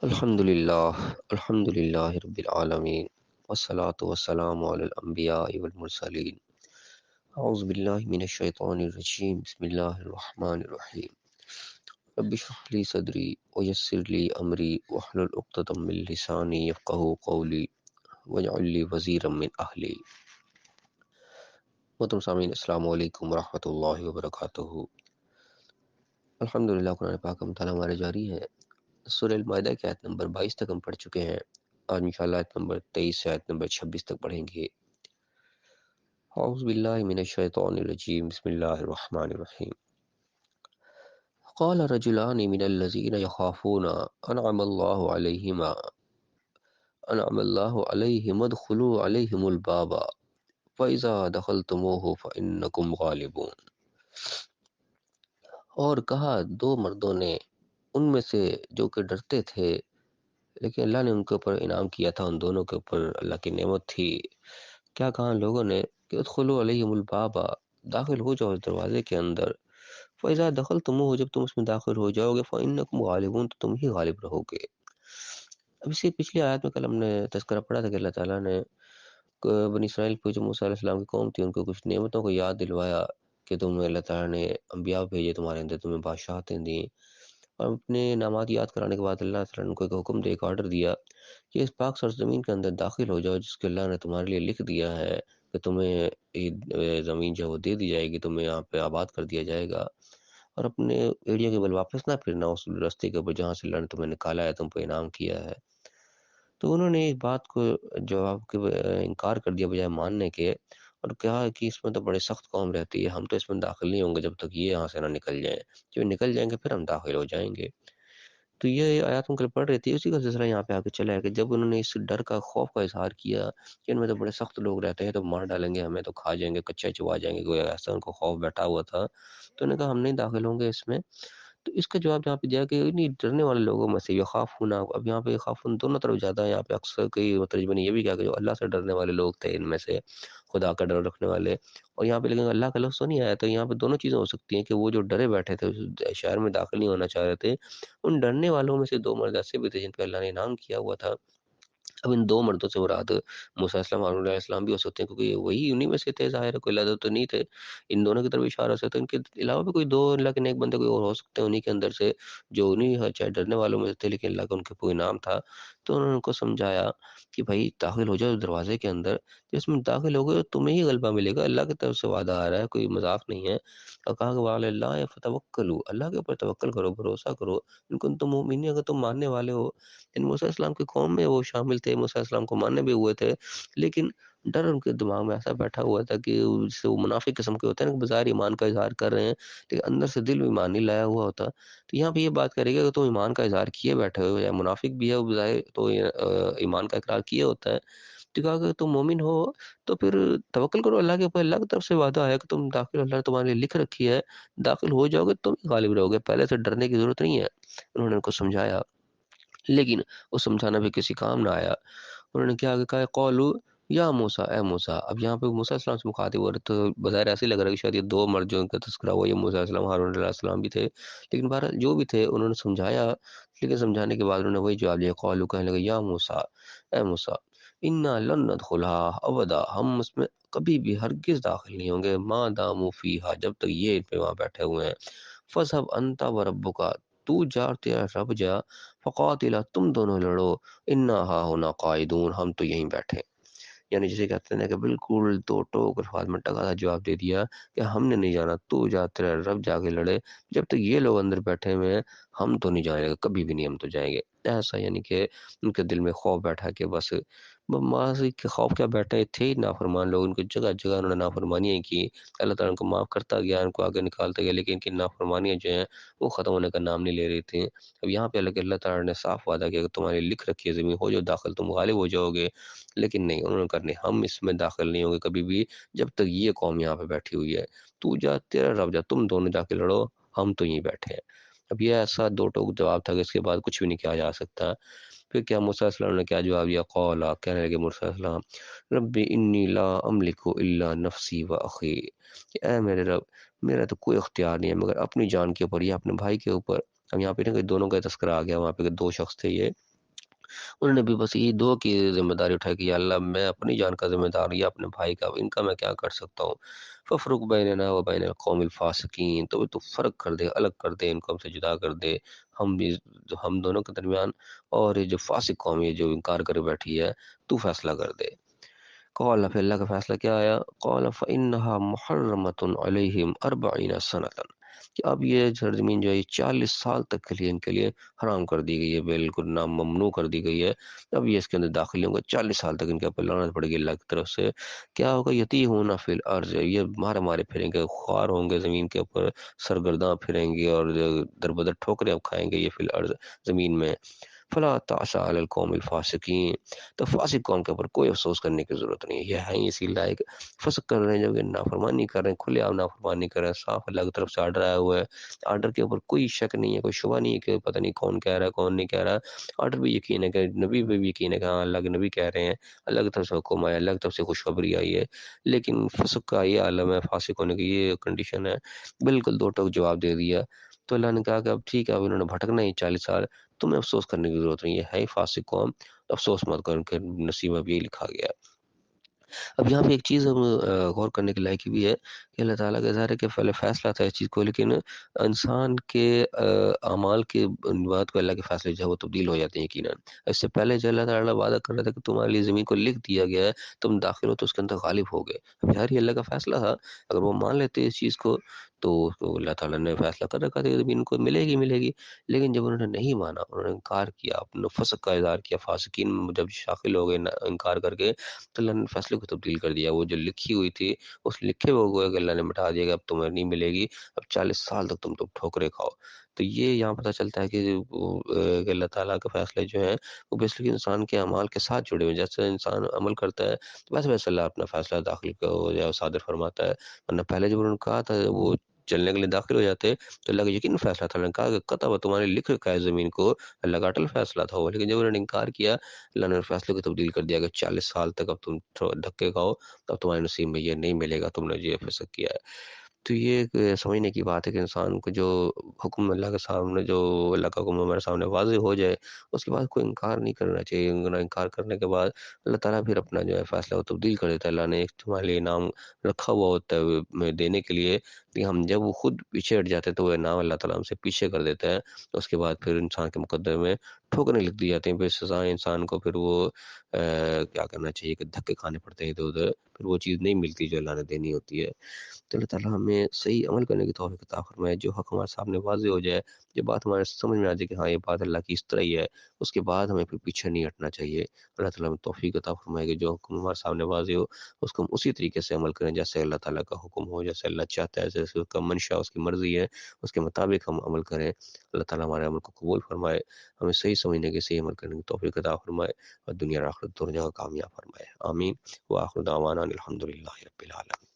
الحمد للہ رب العالمین والصلاة والسلام علی الانبیاء والمرسلین اعوذ باللہ من الشیطان الرجیم بسم اللہ الرحمن الرحیم رب اشرح لی صدری ویسر لی امری واحلل عقدۃ من لسانی یفقہوا قولی واجعل لی وزیرا من اہلی۔ محترم سامعین، السلام علیکم ورحمۃ اللہ وبرکاتہ۔ الحمدللہ قرآن پاک کا مطالعہ ہمارے جاری ہے۔ سورہ المائدہ کی آیت نمبر 22 تک ہم پڑھ چکے ہیں۔ آج انشاءاللہ آیت نمبر 23 سے آیت نمبر 26 تک پڑھیں گے۔ اعوذ باللہ من الشیطان الرجیم بسم اللہ الرحمن الرحیم۔ قال رجلان من الذین یخافون انعم اللہ علیہم ادخلوا علیہم الباب فاذا دخلتموہ فانکم غالبون۔ اور کہا دو مردوں نے ان میں سے جو کہ ڈرتے تھے، لیکن اللہ نے ان کے اوپر انعام کیا تھا، ان دونوں کے اوپر اللہ کی نعمت تھی۔ کیا کہا لوگوں نے کہ ادخلوا علیہم الباب، داخل ہو جاؤ اس دروازے کے اندر، فَإِذَا دَخَلْتُمُوهُ، جب تم اس میں داخل ہو جاؤ گے، فَإِنَّكُمْ غَالِبُونَ، تو تم ہی غالب رہو گے۔ اب اسی پچھلی آیت میں کل ہم نے تذکرہ پڑھا تھا کہ اللہ تعالیٰ نے بنی اسرائیل کو، جو موسیٰ علیہ السلام کی قوم تھی، ان کو کچھ نعمتوں کو یاد دلوایا کہ تمہیں اللہ تعالیٰ نے انبیاء بھیجے تمہارے اندر، تمہیں بادشاہتیں دیں، اور اپنے انعامات یاد کرانے کے بعد اللہ تعالیٰ نے کو ایک حکم دے، ایک آرڈر دیا کہ اس پاک سرزمین کے اندر داخل ہو جاؤ جس کے اللہ نے تمہارے لیے لکھ دیا ہے کہ تمہیں یہ زمین جو ہے وہ دے دی جائے گی، تمہیں یہاں پہ آباد کر دیا جائے گا، اور اپنے ایریا کے بل واپس نہ پھرنا اس راستے کے اوپر جہاں سے اللہ نے تمہیں نکالا ہے، تم پہ انعام کیا ہے۔ تو انہوں نے اس بات کو جواب کے انکار کر دیا بجائے ماننے کے، اور کہا کہ اس میں تو بڑے سخت قوم رہتی ہے، ہم تو اس میں داخل نہیں ہوں گے جب تک یہ یہاں سے نہ نکل جائیں، جب نکل جائیں گے پھر ہم داخل ہو جائیں گے۔ تو یہ آیات ہم کل پڑھ رہی تھی، اسی کا سلسلہ یہاں پہ آگے چلا ہے کہ جب انہوں نے اس ڈر کا، خوف کا اظہار کیا کہ ان میں تو بڑے سخت لوگ رہتے ہیں، تو مار ڈالیں گے ہمیں، تو کھا جائیں گے، کچا چبا جائیں گے، کوئی ایسا ان کو خوف بیٹھا ہوا تھا، تو انہوں نے کہا ہم نہیں داخل ہوں گے اس میں۔ تو اس کا جواب یہاں پہ دیا کہ انہیں ڈرنے والے لوگوں میں سے یخافون، اب یہاں پہ یخافون دونوں طرف جاتا ہے، یہاں پہ اکثر کئی مترجمین نے یہ بھی کہا کہ جو اللہ سے ڈرنے والے لوگ تھے ان میں سے، خدا کا ڈر رکھنے والے، اور یہاں پہ لیکن اللہ کا لفظ تو نہیں آیا، تو یہاں پہ دونوں چیزیں ہو سکتی ہیں کہ وہ جو ڈرے بیٹھے تھے، اس شہر میں داخل نہیں ہونا چاہ رہے تھے، ان ڈرنے والوں میں سے دو مرد ایسے بھی تھے جن پہ اللہ نے انعام کیا ہوا تھا۔ اب ان دو مردوں سے مراد موسیٰ علیہ السلام، ہارون علیہ السلام بھی ہو سکتے ہیں، کیونکہ وہی انہی میں سے تھے، ظاہر ہے کوئی علیحدہ تو نہیں تھے، ان دونوں کی طرف اشارہ سے، تو ان کے علاوہ بھی کوئی دو اللہ کے نیک بندے کوئی اور ہو سکتے ہیں انہی کے اندر سے، جو انہی چاہے ڈرنے والوں میں سے تھے لیکن اللہ کا ان کے کوئی انعام تھا۔ تو انہوں نے ان کو سمجھایا کہ بھائی داخل ہو جاؤ دروازے کے اندر، جس میں داخل ہو گئے تمہیں ہی غلبہ ملے گا، اللہ کی طرف سے وعدہ آ رہا ہے، کوئی مذاق نہیں ہے۔ اور کہا کہ وعلی اللہ فتوکلوا، اللہ کے اوپر توکل کرو، بھروسہ کرو، ان کو تم مومنین، اگر تم ماننے والے ہو۔ ان موسیٰ علیہ السلام کی قوم میں وہ شامل تھے، موسیٰ علیہ السلام کو ماننے بھی ہوئے تھے، لیکن ڈر ان کے دماغ میں ایسا بیٹھا ہوا تھا کہ اس سے وہ منافق قسم کے ہوتے ہیں نا، کہ بظاہر ایمان کا اظہار کر رہے ہیں لیکن اندر سے دل میں ایمان نہیں لایا ہوا ہوتا۔ تو یہاں پہ یہ بات کرے گا کہ تم ایمان کا اظہار کیے بیٹھے ہو، یا منافق بھی ہے وہ بظاہر تو ایمان کا اقرار کیے ہوتا ہے، تو کہا کہ تم مومن ہو تو پھر توکل کرو اللہ کے اوپر، اللہ کی طرف سے وعدہ آیا کہ تم داخل، اللہ نے تمہارے لیے لکھ رکھی ہے، داخل ہو جاؤ گے تم ہی غالب رہو گے، پہلے سے ڈرنے کی ضرورت نہیں ہے۔ انہوں نے ان کو سمجھایا، لیکن وہ سمجھانا بھی کسی کام نہ آیا۔ انہوں نے کیا کہا، قولوا یا موسیٰ، اے موسیٰ۔ اب یہاں پہ موسیٰ علیہ السلام سے مخاطب ہو رہے، تو بظاہر ایسے ہی لگ رہا ہے کہ شاید یہ دو مرد جو ان کا تذکرہ ہوا، یہ موسیٰ علیہ السلام، ہارون علیہ السلام بھی تھے، لیکن بہرحال جو بھی تھے انہوں نے سمجھایا، لیکن سمجھانے کے بعد انہوں نے وہی جواب دیا، قولوا، کہنے لگے، یا موسیٰ، اے موسیٰ، انا لن ندخلها ابدا، ہم اس میں کبھی بھی ہرگز داخل نہیں ہوں گے، ما داموا فیہا، جب تک یہ ان پہ وہاں بیٹھے ہوئے ہیں، فذهب انت وربک، تو جا، تیرا رب جا، فقاتلا، تم دونوں لڑو، انا ہا ہونا قائدون، ہم تو یہیں بیٹھے۔ یعنی جسے کہتے ہیں کہ بالکل دو ٹوک الفاظ میں ٹکا تھا جواب دے دیا کہ ہم نے نہیں جانا، تو جا، تیرا رب جا کے لڑے، جب تک یہ لوگ اندر بیٹھے ہوئے ہیں ہم تو نہیں جائیں گے، کبھی بھی نہیں ہم تو جائیں گے۔ ایسا یعنی کہ ان کے دل میں خوف بیٹھا کہ بس معاذ کے خوف کیا بیٹھے تھے ہی نافرمان لوگ، ان کو جگہ جگہ انہوں نے نافرمانیاں کی، اللہ تعالیٰ ان کو معاف کرتا گیا، ان کو آگے نکالتا گیا، لیکن ان کی نافرمانیاں جو ہیں وہ ختم ہونے کا نام نہیں لے رہی تھیں۔ اب یہاں پہ اللہ تعالیٰ نے صاف وعدہ کیا کہ تمہارے لکھ رکھی ہے زمین، ہو جاؤ داخل، تم غالب ہو جاؤ گے، لیکن نہیں، انہوں نے کرنے، ہم اس میں داخل نہیں ہوں گے کبھی بھی جب تک یہ قوم یہاں پہ بیٹھی ہوئی ہے، تو جا، تیرا رب جا، تم دونوں جا کے لڑو، ہم تو یہیں بیٹھے ہیں۔ اب یہ ایسا دو ٹوک جواب تھا کہ اس کے بعد کچھ بھی نہیں کیا جا سکتا۔ پھر کیا موسیٰ علیہ السلام نے کیا جواب دیا، قولا، کہنے لگے موسیٰ علیہ السلام، رب انی لا املک الا نفسی و اخی، کہ اے میرے رب، میرا تو کوئی اختیار نہیں ہے مگر اپنی جان کے اوپر یا اپنے بھائی کے اوپر۔ اب یہاں پہ نا کہ دونوں کا تذکرہ آ گیا، وہاں پہ کہ دو شخص تھے یہ، انہوں نے بھی بس یہی دعا کی ذمہ داری اٹھائی کہ یا اللہ میں اپنی جان کا ذمہ دار یا اپنے بھائی کا، ان کا میں کیا کر سکتا ہوں، ففرق بیننا و بین القوم الفاسقین، تو فرق کر دے، الگ کر دے، ان کو ہم سے جدا کر دے، ہم بھی، ہم دونوں کے درمیان، اور یہ جو فاسق قوم ہے جو انکار کر بیٹھی ہے، تو فیصلہ کر دے۔ قال، پھر اللہ کا فیصلہ کیا آیا، قال فإنها محرمۃ علیہم 40 سنۃ، کہ اب یہ سرزمین جو ہے یہ 40 سال تک کے لیے ان کے لیے حرام کر دی گئی ہے، بالکل نام ممنوع کر دی گئی ہے، اب یہ اس کے اندر داخل ہوں گے، 40 سال تک ان کے اوپر لعنت پڑے گی اللہ کی طرف سے۔ کیا ہوگا، یتیہون فی الارض، یہ مارے مارے پھریں گے، خوار ہوں گے زمین کے اوپر، سرگرداں پھریں گے، اور در بدر ٹھوکریں اب کھائیں گے یہ فی الارض، زمین میں۔ فلا تعس علی القوم الفاسقین، تو فاسق قوم کے اوپر کوئی افسوس کرنے کی ضرورت نہیں ہے، یہ ہیں اسی لائق، فسق کر رہے ہیں، جو کہ نافرمانی کر رہے ہیں، کھلے عام نافرمانی کر رہے ہیں، صاف اللہ کی طرف سے آرڈر آیا ہوا ہے، آرڈر کے اوپر کوئی شک نہیں ہے، کوئی شبہ نہیں ہے کہ پتہ نہیں کون کہہ رہا ہے کون نہیں کہہ رہا ہے، آرڈر بھی یقین ہے کہ نبی پہ بھی یقین ہے کہ ہاں اللہ کے نبی کہہ رہے ہیں، اللہ کی طرف سے حکم آیا، اللہ کی طرف سے خوشخبری آئی ہے، لیکن فسق کا یہ عالم ہے، فاسق ہونے کی یہ کنڈیشن ہے، بالکل دو ٹوک جواب دے دیا۔ تو اللہ نے کہا کہ اب ٹھیک ہے، اب انہوں نے بھٹکنا ہی 40 سال، تمہیں افسوس کرنے کی ضرورت نہیں ہے فاسق قوم، افسوس مت کر، ان کے نصیب میں بھی یہی لکھا گیا ہے۔ اب یہاں پہ ایک چیز ہم غور کرنے کے لائق بھی ہے کہ اللہ تعالیٰ کا ظاہر ہے کہ پہلے فیصلہ تھا اس چیز کو، لیکن انسان کے اعمال کے بات کو اللہ کے فیصلے جو ہے وہ تبدیل ہو جاتے ہیں یقیناً۔ اس سے پہلے جو اللہ تعالیٰ وعدہ کر رہا تھا کہ تمہارے لیے زمین کو لکھ دیا گیا ہے، تم داخل ہو تو اس کے اندر غالب ہو گئے، اب ظاہر ہی اللہ کا فیصلہ تھا، اگر وہ مان لیتے اس چیز کو تو اللہ تعالیٰ نے فیصلہ کر رکھا تھا کہ زمین کو ملے گی ملے گی، لیکن جب انہوں نے نہیں مانا، انہوں نے انکار کیا، اپنے فسق کا اظہار کیا، فاسقین میں جب شامل ہو گئے انکار کر کے، تو اللہ نے فیصلے کو تبدیل کر دیا، وہ جو لکھی ہوئی تھی اس لکھے ہوئے کو اللہ نے مٹا دیا کہ اب تمہیں نہیں ملے گی، اب 40 سال تک تم ٹھوکرے کھاؤ۔ تو یہ یہاں پتہ چلتا ہے کہ اللہ تعالیٰ کے فیصلے جو ہیں وہ بیسکلی انسان کے اعمال کے ساتھ جڑے ہوئے ہیں، جیسے انسان عمل کرتا ہے ویسے ویسے اللہ اپنا فیصلہ داخل کو یا صادر فرماتا ہے، ورنہ پہلے جب انہوں نے کہا تھا وہ چلنے کے لیے داخل ہو جاتے تو اللہ کا یقین فیصلہ تھا، اللہ نے کہا کہ قطع تمہارے لکھ رکھا ہے زمین کو، اللہ کا اٹل فیصلہ تھا وہ، لیکن جب انہوں نے انکار کیا، اللہ نے فیصلے کو تبدیل کر دیا کہ 40 سال تک اب تم دھکے کھاؤ، اب تمہارے نصیب میں یہ نہیں ملے گا، تم نے یہ فسق کیا ہے۔ تو یہ ایک سمجھنے کی بات ہے کہ انسان کو جو حکم اللہ کے سامنے، جو اللہ کا حکم ہمارے سامنے واضح ہو جائے، اس کے بعد کوئی انکار نہیں کرنا چاہیے، انکار کرنے کے بعد اللہ تعالیٰ پھر اپنا جو ہے فیصلہ وہ تبدیل کر دیتا ہے، اللہ نے ایک تمہارے لیے انعام رکھا ہوا ہوتا ہے دینے کے لیے، کہ ہم جب وہ خود پیچھے ہٹ جاتے ہیں تو وہ انعام اللہ تعالیٰ ہم سے پیچھے کر دیتا ہے، اس کے بعد پھر انسان کے مقدر میں ٹھوکریں لکھ دی جاتی ہیں، پھر سزائیں انسان کو پھر وہ کیا کرنا چاہیے کہ دھکے کھانے پڑتے ہیں ادھر ادھر، پھر وہ چیز نہیں ملتی جو اللہ نے دینی ہوتی ہے۔ تو اللہ تعالیٰ ہمیں صحیح عمل کرنے کی توفیق عطا فرمائے، جو حق ہمارے سامنے واضح ہو جائے، جو بات ہمارے سمجھ میں آ جائے کہ ہاں یہ بات اللہ کی اس طرح ہی ہے، اس کے بعد ہمیں پھر پیچھے نہیں ہٹنا چاہیے۔ اللہ تعالیٰ ہمیں توفیق عطا فرمائے کہ جو حکم ہمارے سامنے واضح ہو اس کو ہم اسی طریقے سے عمل کریں جیسے اللہ تعالیٰ کا حکم ہو، جیسے اللہ چاہتا ہے، جیسے اس کا منشا، اس کی مرضی ہے، اس کے مطابق ہم عمل کریں۔ اللہ تعالیٰ ہمارے عمل کو قبول فرمائے، ہمیں صحیح سمجھنے کے، صحیح عمل کرنے کی توفیق عطا فرمائے، اور دنیا اور آخرت دونوں جگہ کامیاب فرمائے، آمین۔ وآخر دعوانا الحمد للہ رب العالمین۔